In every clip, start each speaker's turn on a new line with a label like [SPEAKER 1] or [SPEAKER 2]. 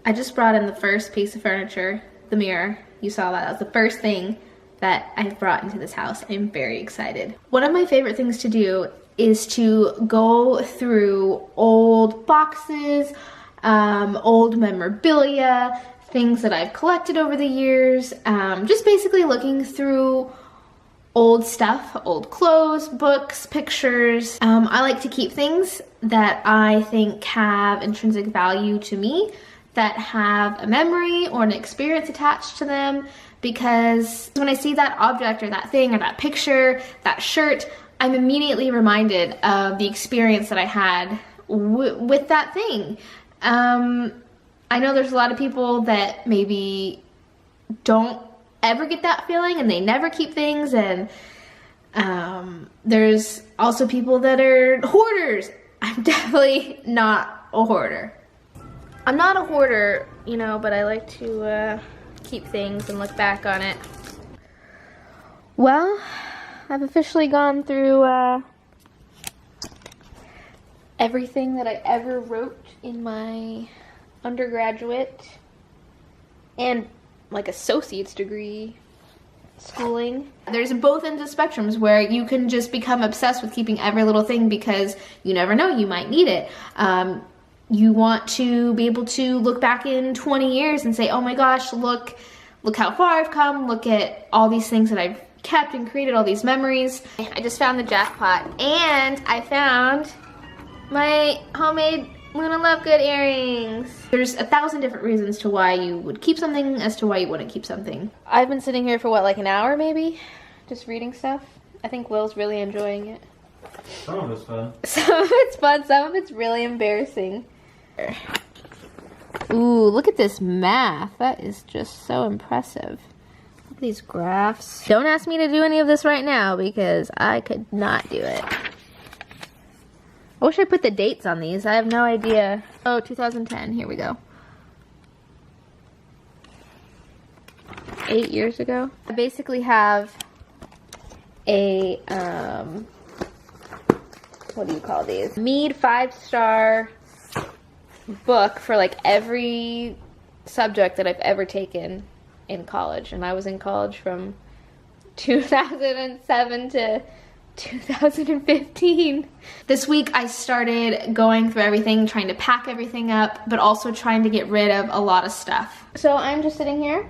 [SPEAKER 1] I just brought in the first piece of furniture, the mirror. You saw that. That was the first thing that I've brought into this house. I'm very excited. One of my favorite things to do is to go through old boxes, old memorabilia, things that I've collected over the years, just basically looking through old stuff, old clothes, books, pictures. I like to keep things that I think have intrinsic value to me, that have a memory or an experience attached to them, because when I see that object or that thing or that picture, that shirt, I'm immediately reminded of the experience that I had with that thing. I know there's a lot of people that maybe don't ever get that feeling and they never keep things, and there's also people that are hoarders. I'm definitely not a hoarder. I'm not a hoarder, you know, but I like to keep things and look back on it. Well, I've officially gone through everything that I ever wrote in my undergraduate and like associate's degree schooling. There's both ends of spectrums where you can just become obsessed with keeping every little thing because you never know, you might need it. You want to be able to look back in 20 years and say, oh my gosh, look how far I've come, look at all these things that I've kept and created all these memories. I just found the jackpot, and I found my homemade Luna Lovegood earrings. There's 1,000 different reasons to why you would keep something as to why you wouldn't keep something. I've been sitting here for what, like an hour maybe? Just reading stuff. I think Will's really enjoying it.
[SPEAKER 2] Some of it's fun.
[SPEAKER 1] Some of it's fun, some of it's really embarrassing. Ooh, look at this math. That is just so impressive. Look at these graphs. Don't ask me to do any of this right now because I could not do it. I wish I put the dates on these. I have no idea. Oh, 2010. Here we go. 8 years ago. I basically have a, what do you call these? Mead 5-star book for like every subject that I've ever taken in college. And I was in college from 2007 to 2015. This week I started going through everything, trying to pack everything up, but also trying to get rid of a lot of stuff. So I'm just sitting here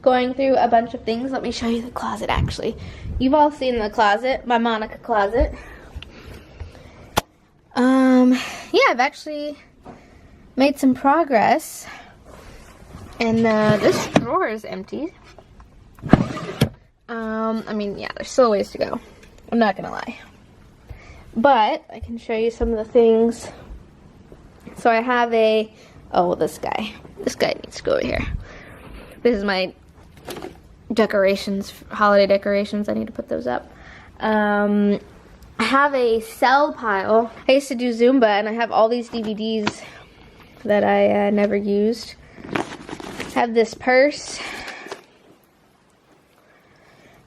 [SPEAKER 1] going through a bunch of things. Let me show you the closet actually. You've all seen the closet, my Monica closet. Yeah, I've actually made some progress, and this drawer is empty. I mean, yeah, there's still a ways to go. I'm not gonna lie, but I can show you some of the things. So I have this guy needs to go over here. This is my decorations, holiday decorations. I need to put those up. I have a cell pile. I used to do Zumba, and I have all these DVDs that I never used. I have this purse.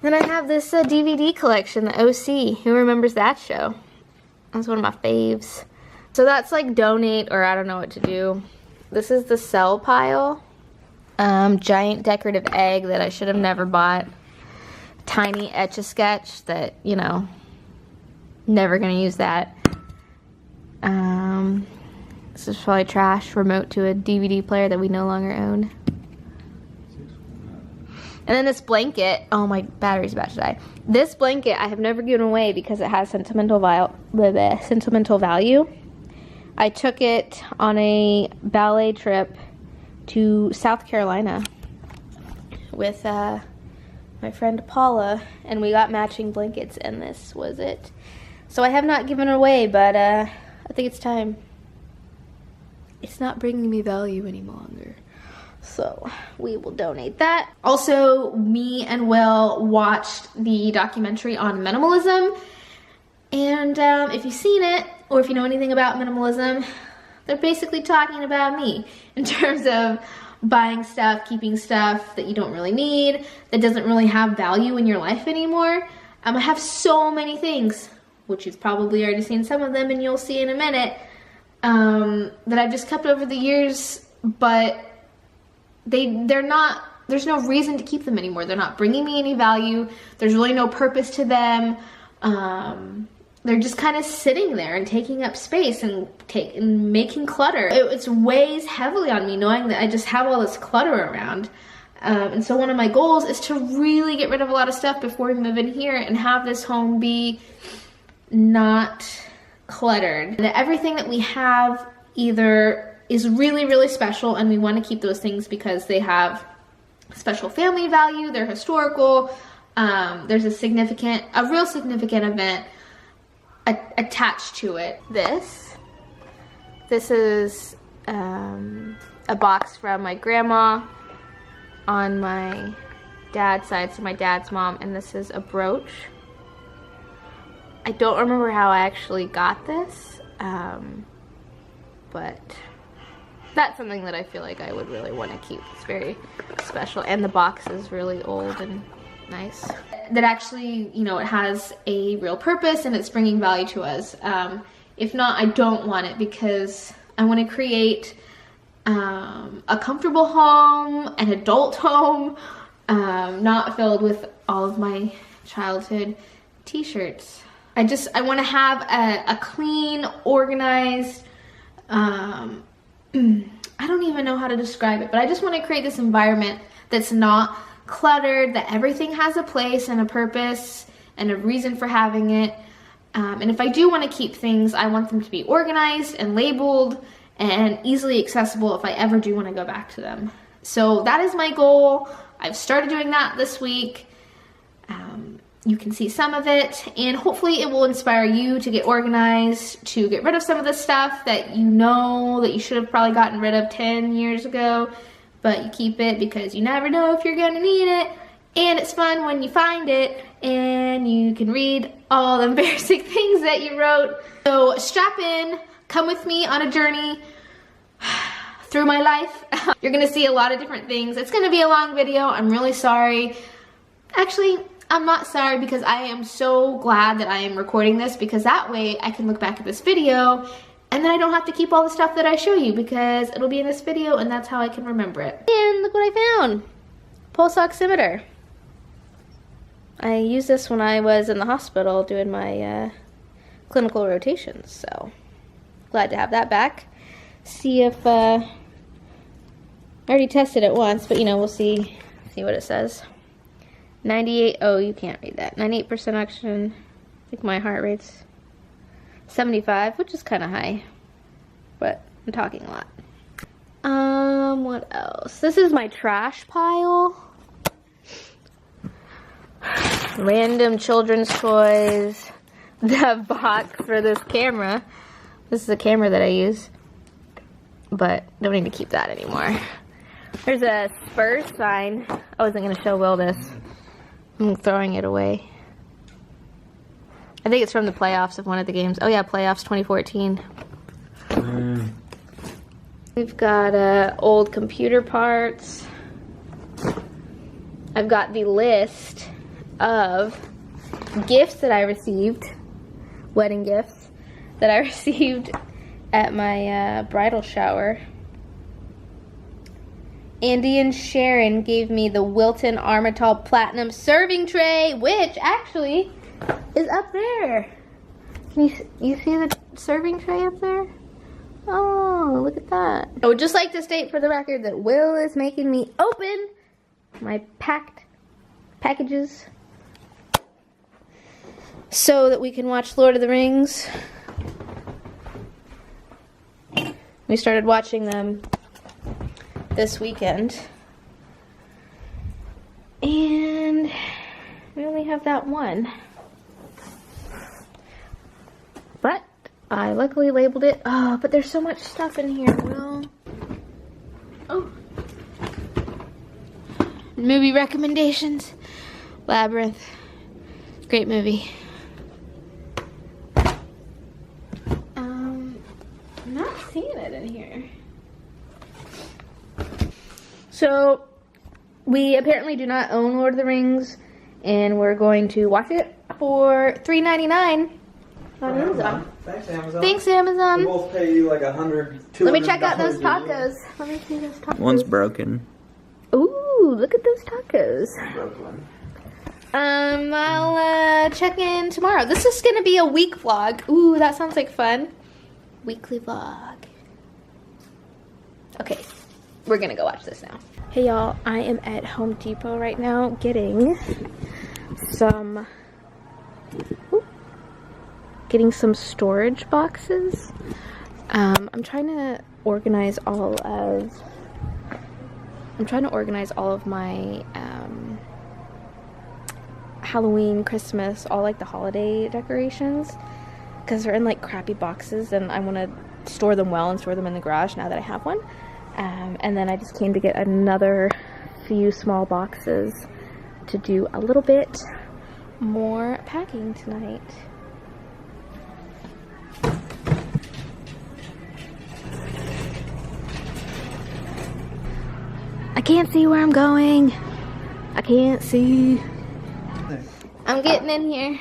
[SPEAKER 1] Then I have this DVD collection, the OC. Who remembers that show? That's one of my faves. So that's like donate, or I don't know what to do. This is the cell pile. Giant decorative egg that I should have never bought. Tiny Etch-a-Sketch that, you know, never gonna use that. This is probably trash. Remote to a DVD player that we no longer own. And then this blanket, oh, my battery's about to die. This blanket I have never given away because it has sentimental value. I took it on a ballet trip to South Carolina with my friend Paula, and we got matching blankets, and this was it. So I have not given it away, but I think it's time. It's not bringing me value any longer. So we will donate that. Also, me and Will watched the documentary on minimalism. And if you've seen it, or if you know anything about minimalism, they're basically talking about me in terms of buying stuff, keeping stuff that you don't really need, that doesn't really have value in your life anymore. I have so many things, which you've probably already seen some of them and you'll see in a minute, that I've just kept over the years, but they're not, there's no reason to keep them anymore. They're not bringing me any value. There's really no purpose to them. They're just kind of sitting there and taking up space and making clutter. It weighs heavily on me knowing that I just have all this clutter around. And so one of my goals is to really get rid of a lot of stuff before we move in here and have this home be not cluttered. And everything that we have either is really, really special and we want to keep those things because they have special family value, they're historical, there's a real significant event attached to it. This is a box from my grandma on my dad's side, so my dad's mom, and this is a brooch. I don't remember how I actually got this, but that's something that I feel like I would really want to keep. It's very special, and the box is really old and nice. That actually, you know, it has a real purpose and it's bringing value to us. If not, I don't want it because I want to create a comfortable home, an adult home, not filled with all of my childhood t-shirts. I want to have a clean, organized, I don't even know how to describe it, but I just want to create this environment that's not cluttered, that everything has a place and a purpose and a reason for having it. And if I do want to keep things, I want them to be organized and labeled and easily accessible if I ever do want to go back to them. So that is my goal. I've started doing that this week. You can see some of it, and hopefully it will inspire you to get organized, to get rid of some of the stuff that you know that you should have probably gotten rid of 10 years ago, but you keep it because you never know if you're gonna need it, and it's fun when you find it and you can read all the embarrassing things that you wrote. So strap in, come with me on a journey through my life. You're gonna see a lot of different things. It's gonna be a long video. I'm really sorry. Actually, I'm not sorry because I am so glad that I am recording this because that way I can look back at this video and then I don't have to keep all the stuff that I show you because it'll be in this video and that's how I can remember it. And look what I found. Pulse oximeter. I used this when I was in the hospital doing my clinical rotations, so glad to have that back. See if, I already tested it once, but you know, we'll see what it says. 98, oh, you can't read that. 98% oxygen. I think my heart rate's 75, which is kind of high, but I'm talking a lot. What else? This is my trash pile. Random children's toys. The box for this camera. This is a camera that I use, but don't need to keep that anymore. There's a Spurs sign. I wasn't going to show Will this. I'm throwing it away. I think it's from the playoffs of one of the games. Oh yeah, playoffs 2014. We've got old computer parts. I've got the list of gifts that I received, wedding gifts, that I received at my bridal shower. Andy and Sharon gave me the Wilton Armital Platinum serving tray, which actually is up there. Can you see the serving tray up there? Oh, look at that. I would just like to state for the record that Will is making me open my packed packages so that we can watch Lord of the Rings. We started watching them this weekend, and we only have that one, but I luckily labeled it. Oh, but there's so much stuff in here. Well, oh, movie recommendations. Labyrinth, great movie. I'm not seeing it in here. So, we apparently do not own Lord of the Rings, and we're going to watch it for $3.99 on Amazon.
[SPEAKER 3] Thanks, Amazon.
[SPEAKER 1] Thanks, Amazon.
[SPEAKER 3] We'll both pay you like $100, $200.
[SPEAKER 1] Let me check out those tacos. Let me see those tacos.
[SPEAKER 4] One's broken.
[SPEAKER 1] look at those tacos. I'll check in tomorrow. This is gonna be a week vlog. Ooh, that sounds like fun. Weekly vlog. Okay, we're gonna go watch this now. Hey y'all, I am at Home Depot right now getting some storage boxes. I'm trying to organize all of my Halloween, Christmas, all like the holiday decorations, because they're in like crappy boxes and I want to store them well and store them in the garage now that I have one. And then I just came to get another few small boxes to do a little bit more packing tonight. I can't see where I'm going. I can't see. I'm getting in here.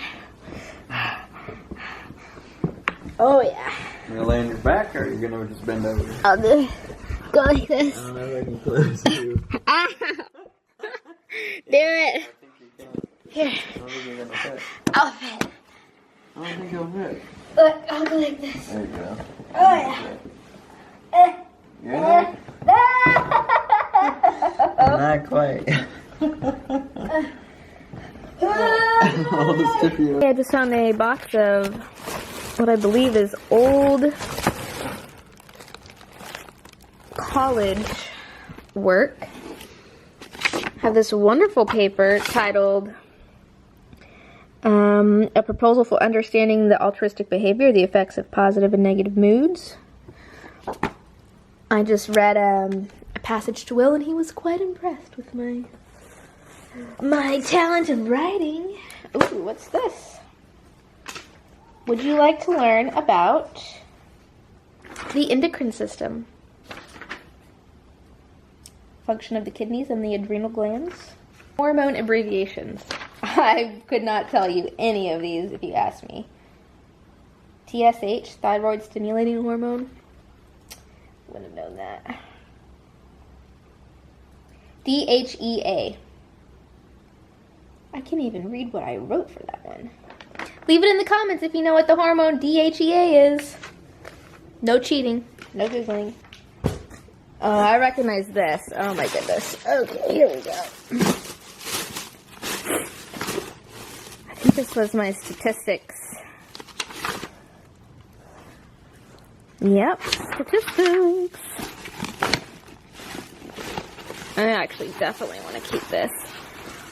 [SPEAKER 1] Oh yeah.
[SPEAKER 3] You gonna lay on your back or are you gonna just bend over?
[SPEAKER 1] I'll do go like this.
[SPEAKER 3] I don't know if I can close you.
[SPEAKER 1] Do it. Here.
[SPEAKER 3] I don't think you're gonna fit.
[SPEAKER 1] I'll fit.
[SPEAKER 3] I don't think you'll fit.
[SPEAKER 1] Look, I'll go like this.
[SPEAKER 3] There you go.
[SPEAKER 1] Oh yeah.
[SPEAKER 3] You're not quite.
[SPEAKER 1] I just found a box of what I believe is old college work. I have this wonderful paper titled A Proposal for Understanding the Altruistic Behavior, the Effects of Positive and Negative Moods. I just read a passage to Will and he was quite impressed with my talent of writing. Ooh, what's this? Would you like to learn about the endocrine system? Function of the kidneys and the adrenal glands. Hormone abbreviations. I could not tell you any of these if you asked me. TSH, thyroid stimulating hormone. Wouldn't have known that. DHEA. I can't even read what I wrote for that one. Leave it in the comments if you know what the hormone DHEA is. No cheating. No Googling. Oh, I recognize this. Oh my goodness. Okay, here we go. I think this was my statistics. Yep, statistics. I actually definitely want to keep this.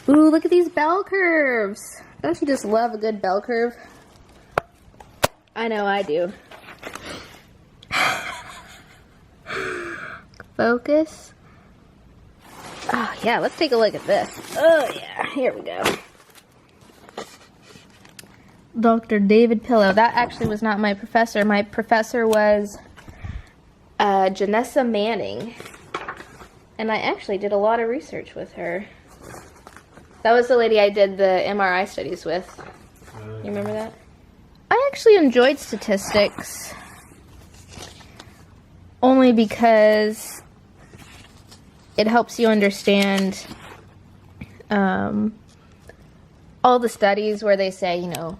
[SPEAKER 1] Ooh, look at these bell curves. Don't you just love a good bell curve? I know I do. Focus. Oh, yeah, let's take a look at this. Oh, yeah, here we go. Dr. David Pillow. That actually was not my professor. My professor was Janessa Manning. And I actually did a lot of research with her. That was the lady I did the MRI studies with. You remember that? I actually enjoyed statistics. Only because it helps you understand all the studies where they say, you know,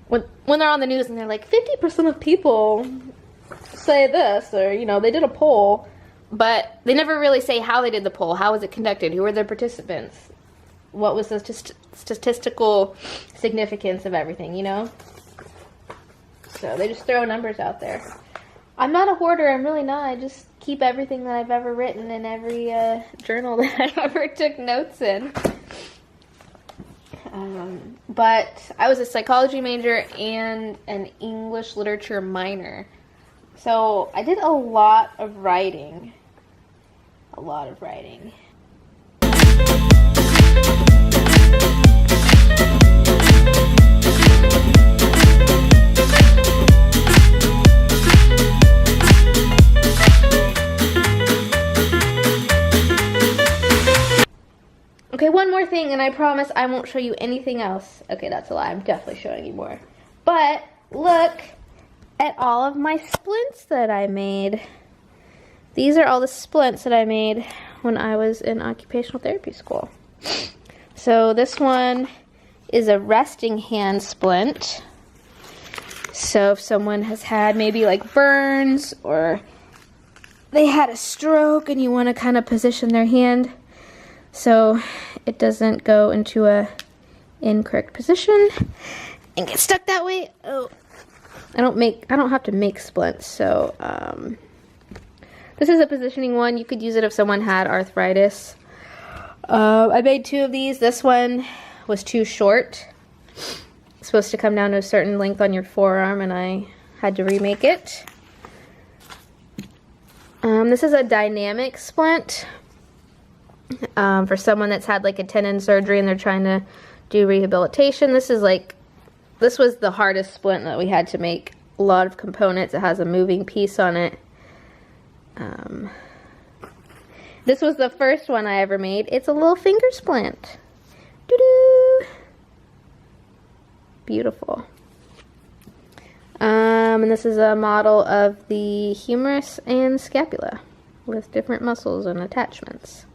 [SPEAKER 1] when they're on the news and they're like, 50% of people say this, or, you know, they did a poll, but they never really say how they did the poll, how was it conducted, who were the participants, what was the statistical significance of everything, you know? So they just throw numbers out there. I'm not a hoarder, I'm really not. I just keep everything that I've ever written in every journal that I ever took notes in. But I was a psychology major and an English literature minor. So I did a lot of writing. A lot of writing. Okay, one more thing, and I promise I won't show you anything else. Okay, that's a lie. I'm definitely showing you more. But look at all of my splints that I made. These are all the splints that I made when I was in occupational therapy school. So this one is a resting hand splint. So if someone has had maybe like burns or they had a stroke and you want to kind of position their hand so it doesn't go into a incorrect position and get stuck that way. Oh, I don't have to make splints, so this is a positioning one. You could use it if someone had arthritis. I made 2 of these. This one was too short. It's supposed to come down to a certain length on your forearm, and I had to remake it. This is a dynamic splint for someone that's had like a tendon surgery and they're trying to do rehabilitation. This was the hardest splint that we had to make. A lot of components. It has a moving piece on it. This was the first one I ever made. It's a little finger splint. Doo-doo! Beautiful. And this is a model of the humerus and scapula with different muscles and attachments.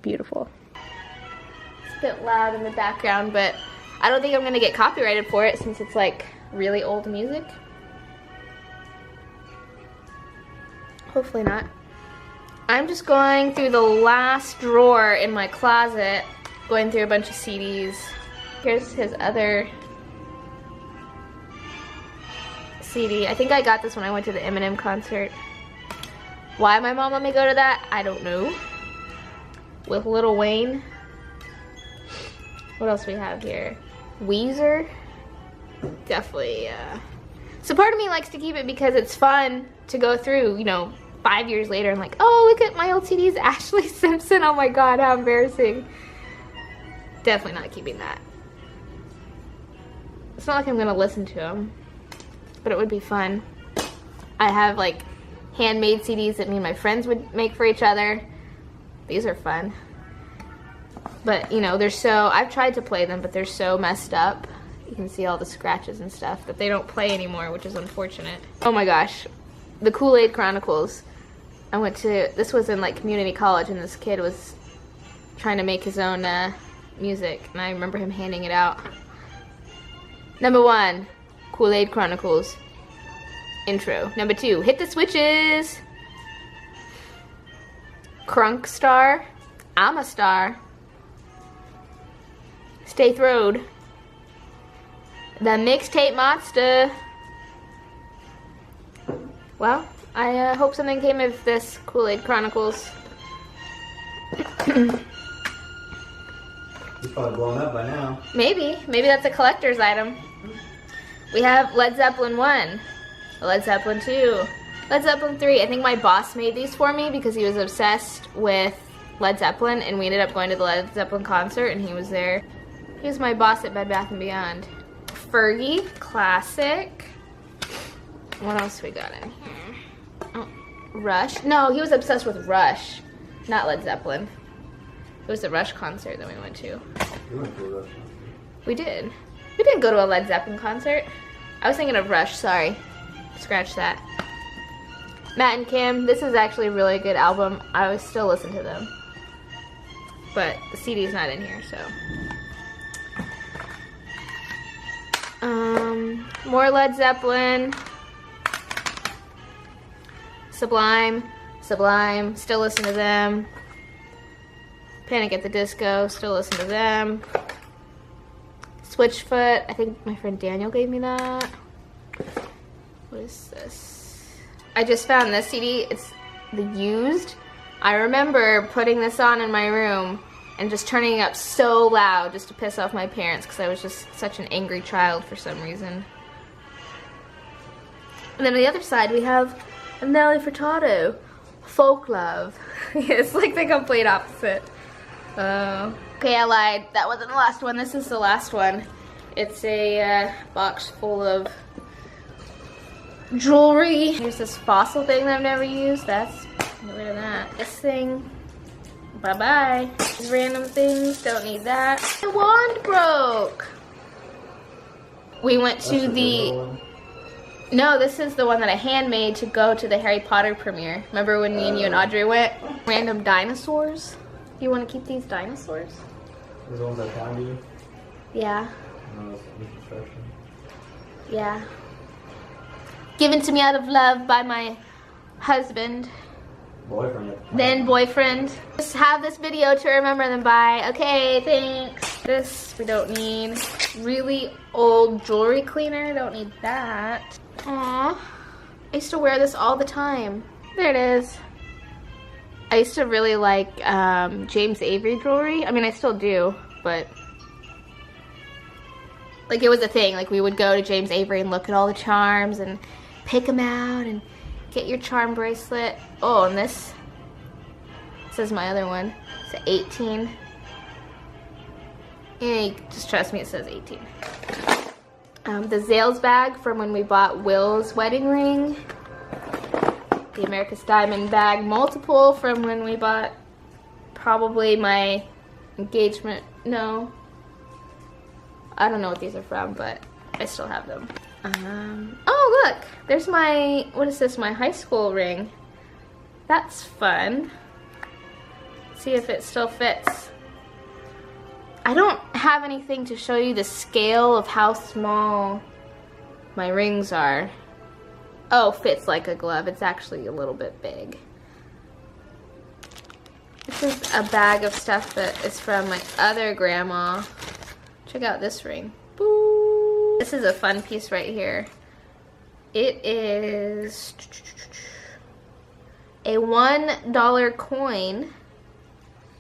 [SPEAKER 1] Beautiful. It's a bit loud in the background, but I don't think I'm gonna get copyrighted for it since it's like really old music. Hopefully not. I'm just going through the last drawer in my closet, going through a bunch of CDs. Here's his other CD. I think I got this when I went to the Eminem concert. Why my mom let me go to that, I don't know. With Lil Wayne. What else we have here? Weezer. Definitely, so part of me likes to keep it because it's fun to go through, you know, 5 years later and like, oh, look at my old CDs, Ashley Simpson, oh my god, how embarrassing. Definitely not keeping that. It's not like I'm gonna listen to them, but it would be fun. I have like handmade CDs that me and my friends would make for each other. These are fun. But, you know, they're so, I've tried to play them, but they're so messed up. You can see all the scratches and stuff that they don't play anymore, which is unfortunate. Oh my gosh, the Kool-Aid Chronicles. I went to, this was in like community college, and this kid was trying to make his own music, and I remember him handing it out. Number 1, Kool-Aid Chronicles. Intro. Number 2, Hit the Switches. Crunk Star. I'm a Star. Stay Throwed. The Mixtape Monster. Well, I hope something came of this Kool-Aid Chronicles.
[SPEAKER 3] It's probably blown up by now.
[SPEAKER 1] Maybe that's a collector's item. We have Led Zeppelin 1, Led Zeppelin 2, Led Zeppelin 3. I think my boss made these for me because he was obsessed with Led Zeppelin, and we ended up going to the Led Zeppelin concert, and he was there. He was my boss at Bed Bath & Beyond. Fergie, classic. What else we got in here? Oh, Rush. No, he was obsessed with Rush, not Led Zeppelin. It was the Rush concert that we went to.
[SPEAKER 3] You went to a Rush concert.
[SPEAKER 1] We did. We didn't go to a Led Zeppelin concert. I was thinking of Rush, sorry. Scratch that. Matt and Kim, this is actually a really good album. I would still listen to them. But the CD's not in here, so. More Led Zeppelin. Sublime, still listen to them. Panic at the Disco, still listen to them. Switchfoot, I think my friend Daniel gave me that. What is this? I just found this CD, it's the Used. I remember putting this on in my room and just turning it up so loud just to piss off my parents because I was just such an angry child for some reason. And then on the other side we have Nelly Furtado, Folk Love. It's like the complete opposite. Okay, I lied. That wasn't the last one. This is the last one. It's a box full of jewelry. Here's this fossil thing that I've never used. Get rid of that. This thing. Bye-bye. These random things. Don't need that. The wand broke. We went to the... No, this is the one that I handmade to go to the Harry Potter premiere. Remember when me and you and Audrey went? Random dinosaurs. You want to keep these dinosaurs?
[SPEAKER 3] Those ones I found you?
[SPEAKER 1] Yeah.
[SPEAKER 3] No, it's reconstruction.
[SPEAKER 1] Yeah. Given to me out of love by my husband.
[SPEAKER 3] Boyfriend.
[SPEAKER 1] Then boyfriend. Just have this video to remember them by. Okay, thanks. This we don't need. Really old jewelry cleaner. Don't need that. Aww. I used to wear this all the time. There it is. I used to really like James Avery jewelry. I mean, I still do, but like it was a thing. Like we would go to James Avery and look at all the charms and pick them out and get your charm bracelet. Oh, and this is my other one. It's an 18. Yeah, just trust me, it says 18. The Zales bag from when we bought Will's wedding ring. The America's Diamond bag multiple from when we bought probably my engagement. No. I don't know what these are from, but I still have them. Oh, look. There's my, what is this? My high school ring. That's fun. See if it still fits. I don't have anything to show you the scale of how small my rings are. Oh, fits like a glove. It's actually a little bit big. This is a bag of stuff that is from my other grandma. Check out this ring. Boo. This is a fun piece right here. It is a $1 coin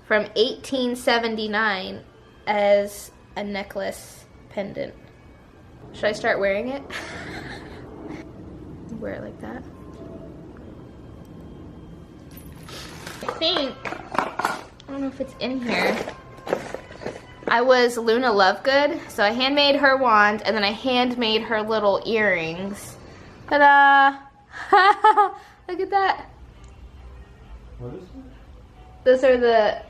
[SPEAKER 1] from 1879 as a necklace pendant. Should I start wearing it? Wear it like that. I think, I don't know if it's in here. I was Luna Lovegood, so I handmade her wand and then I handmade her little earrings. Ta-da! Look at that.
[SPEAKER 3] What is it?
[SPEAKER 1] Those are the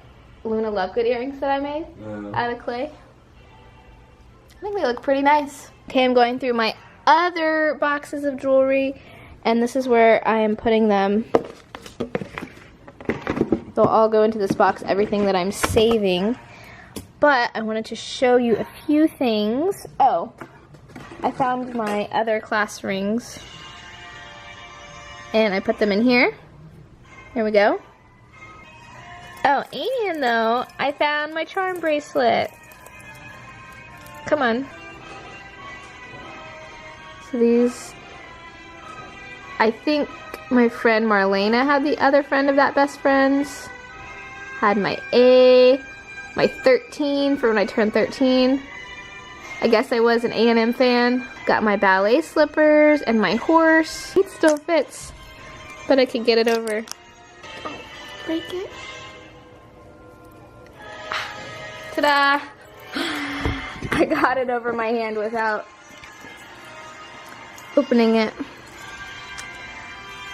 [SPEAKER 1] Luna Lovegood earrings that I made out of clay. I think they look pretty nice. Okay, I'm going through my other boxes of jewelry, and this is where I am putting them. They'll all go into this box, everything that I'm saving. But I wanted to show you a few things. Oh, I found my other class rings, and I put them in here. Here we go. Oh, and though, I found my charm bracelet. Come on. So these, I think my friend Marlena had the other friend of that best friends. Had my A, my 13 for when I turned 13. I guess I was an A&M fan. Got my ballet slippers and my horse. It still fits, but I could get it over. Oh, break it. Ta-da! I got it over my hand without opening it.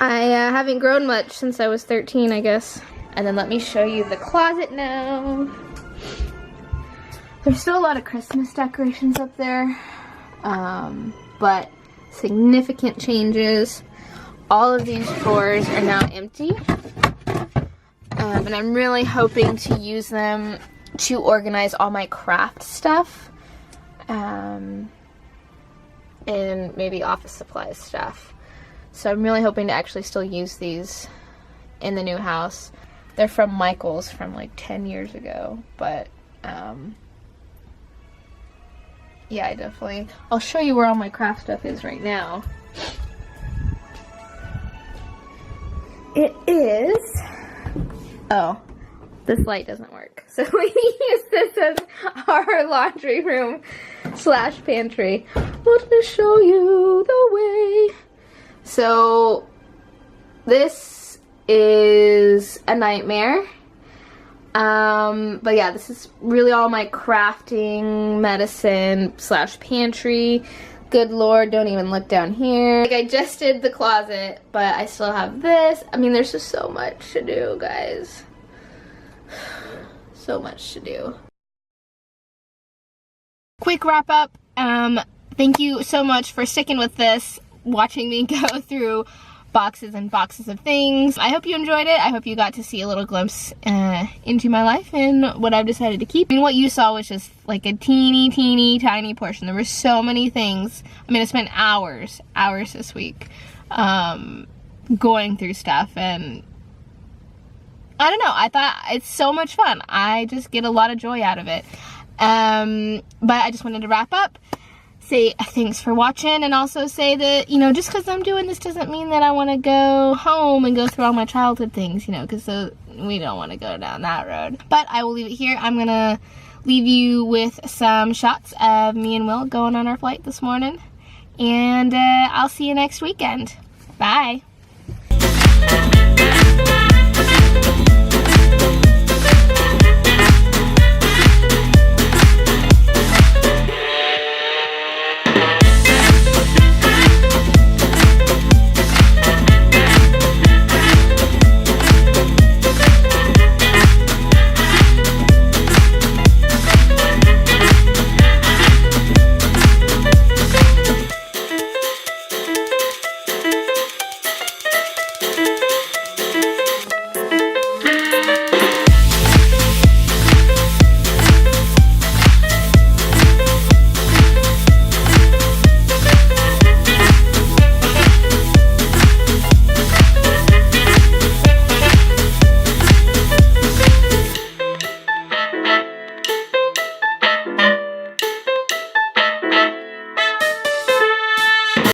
[SPEAKER 1] I haven't grown much since I was 13, I guess. And then let me show you the closet now. There's still a lot of Christmas decorations up there, but significant changes. All of these drawers are now empty, and I'm really hoping to use them to organize all my craft stuff, and maybe office supplies stuff. So I'm really hoping to actually still use these in the new house. They're from Michael's from like 10 years ago, but yeah, I definitely, I'll show you where all my craft stuff is right now. It is, oh, this light doesn't work. So we use this as our laundry room / pantry. Let me show you the way. So this is a nightmare. But yeah, this is really all my crafting, medicine / pantry. Good Lord, don't even look down here. Like, I just did the closet, but I still have this. I mean, there's just so much to do, guys. So much to do. Quick wrap up. Thank you so much for sticking with this. watching me go through boxes and boxes of things. I hope you enjoyed it. I hope you got to see a little glimpse into my life and what I've decided to keep. I mean, what you saw was just like a teeny tiny portion. There were so many things. I mean, I spent hours this week going through stuff, and I don't know, I thought it's so much fun. I just get a lot of joy out of it. But I just wanted to wrap up, say thanks for watching, and also say that, you know, just because I'm doing this doesn't mean that I want to go home and go through all my childhood things, you know, because we don't want to go down that road. But I will leave it here. I'm going to leave you with some shots of me and Will going on our flight this morning, and I'll see you next weekend. Bye.